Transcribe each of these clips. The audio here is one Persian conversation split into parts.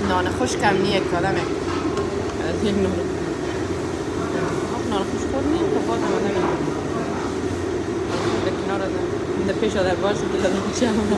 نان خشکم نیه کادمه یک نان خوش خور نیه که خواهد آمده در کنار در پیش آده باشه که لده چه همه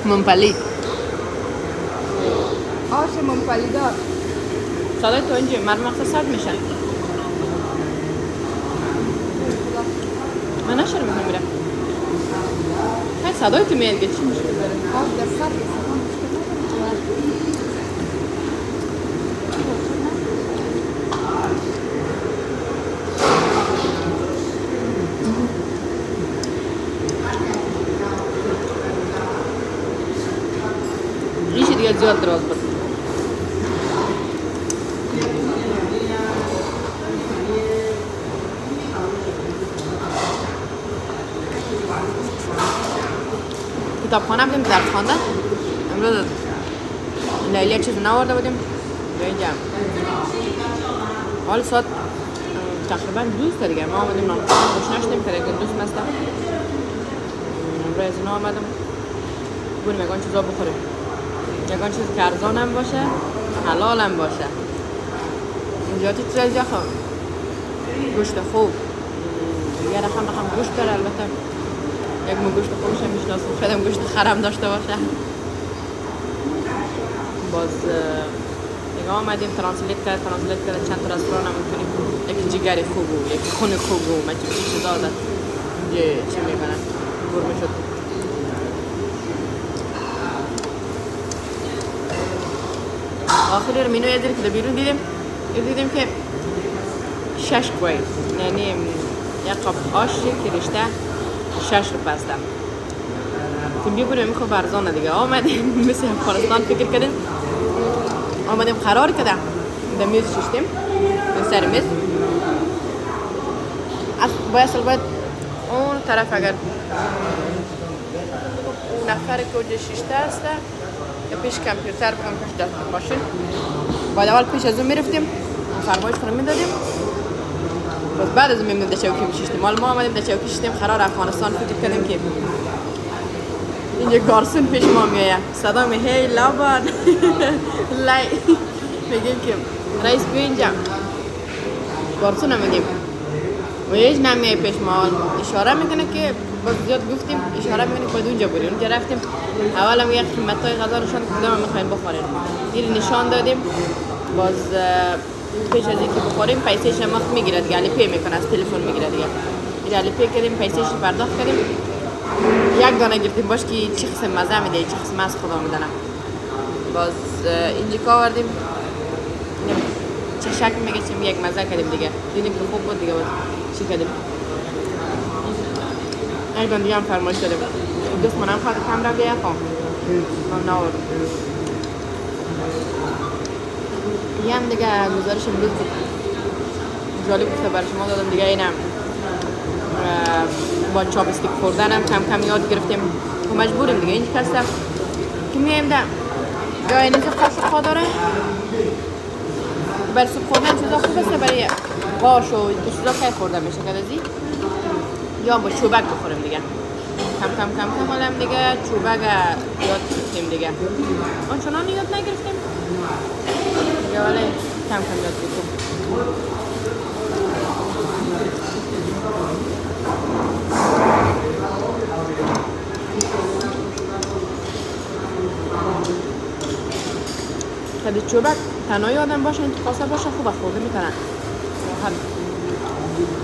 منپلی آش منپلی دار صدای تو اینجا مردم وقتا سرد میشن من نشر میکنم میرم های صدای تو میاد که چی میشه آش در سرد زیاد دراز بود کتابخانه بودیم در خواندن امروز لیلی چیز نورده بودیم اینجا حال ساعت تقریبا دوست دیگه ما آمدیم خوش نشدیم که دوست مسته امروز از اینا آمدم بونیم یکان چیزا بخوریم یکان چیز که ارزان هم باشه حلال هم باشه اینجا تو اینجا خب گوشت خوب یه رقم گوشت داره البته یک مو گوشت خوبش هم میشناسم شاید هم گوشت خرم داشته باشه باز دیگه آمدیم ترانسلیت کرد چند تا رستوران هم میتونیم یکی جگر خوب و یکی خون خوب و مچه چیزا داد چی میکنن گرمه شد آخری رو مینو یه که بیرون دیدیم که 6 کوی یعنی یک قاب آش که رشته 6 رو پسته تیم بیبونیم خوب ارزانه دیگه آمدیم مثل افغانستان فکر کردیم آمدیم قرار کردیم در میز ششتیم در سر میز باید اون طرف اگر نفر که اونجا ششته هسته یا پیش کامپیوتر بگم پیش دست ماشین باید اول پیش از اون میرفتیم فرمایش خونه میدادیم باز بعد از اون میمونیم در چوکی میشیشتیم ما آمدیم در چوکی شیشتیم قرار افغانستان فکر کردیم که اینجا گارسون پیش ما میایه صدا می هی لابان لای میگیم که رئیس بیا اینجا گارسون هم میگیم و هیچ نمیایه پیش ما اشاره میکنه که باز زیاد گفتیم اشاره میکنه که باید اونجا بریم اونجا رفتیم اول هم یک قیمتای غذا نشان کدام هم میخوایم بخوریم این نشان دادیم باز پیش از اینکه بخوریم پیسهش هم وقت میگیره دیگه علی پی میکنه از تلفن میگیره دیگه این علی پی کردیم پیسهش پرداخت کردیم یک دانه گرفتیم باش که چه قسم مزه میده چه قسم از خدا میدنه باز اینجا که آوردیم چه شک میگه یک مزه کردیم دیگه دیدیم که خوب بود دیگه باز چی کردیم یک دانه دیگه هم فرمایش دادیم دوست منم خواهد کم را بیا خواه من ناور یه هم دیگه گزارش امروز بود جالب بود برای شما دادم دیگه. اینم با چاپستیک خوردنم کم کم یاد گرفتیم و مجبوریم دیگه. این کسته که میایم در یا این اینجا قاشق داره برای سوپ خوردن چیزا خوب است، برای قاش و این چیزا خیلی خورده میشه که ازی یا با چوبک بخوریم دیگه. کم حالم دیگه چوبک یاد گرفتیم دیگه. آنچنان یاد نگرفتیم دیگه ولی کم یاد گرفتیم. کدی چوبک تنهایی آدم باشه این کاسه باشه خوب خورده میتونن،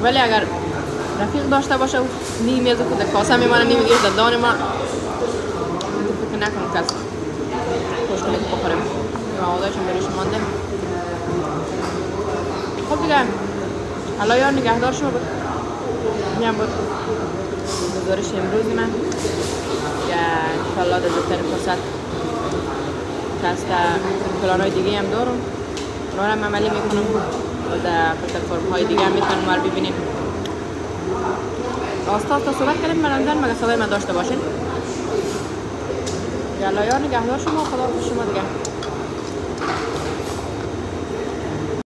ولی اگر رفیق داشته باشه و نیم از خود کاسه میمانه نیم دیگه دادان ما فکر نکنم کس خوشگلی بخوریم. آوادایشون بریش مانده. خب دیگه حالا یار نگهدار شما بود. این بود گزارش امروز من که انشالله در زودترین فرصت کست پلان‌های دیگه هم دارم، اونا هم عملی میکنم و در پلتفرم‌های دیگه هم میتونم ما رو ببینیم. راستا صحبت کردیم برندن مگه صدای من داشته باشین. یالا یار نگهدار شما، خدا حافظ شما دیگه.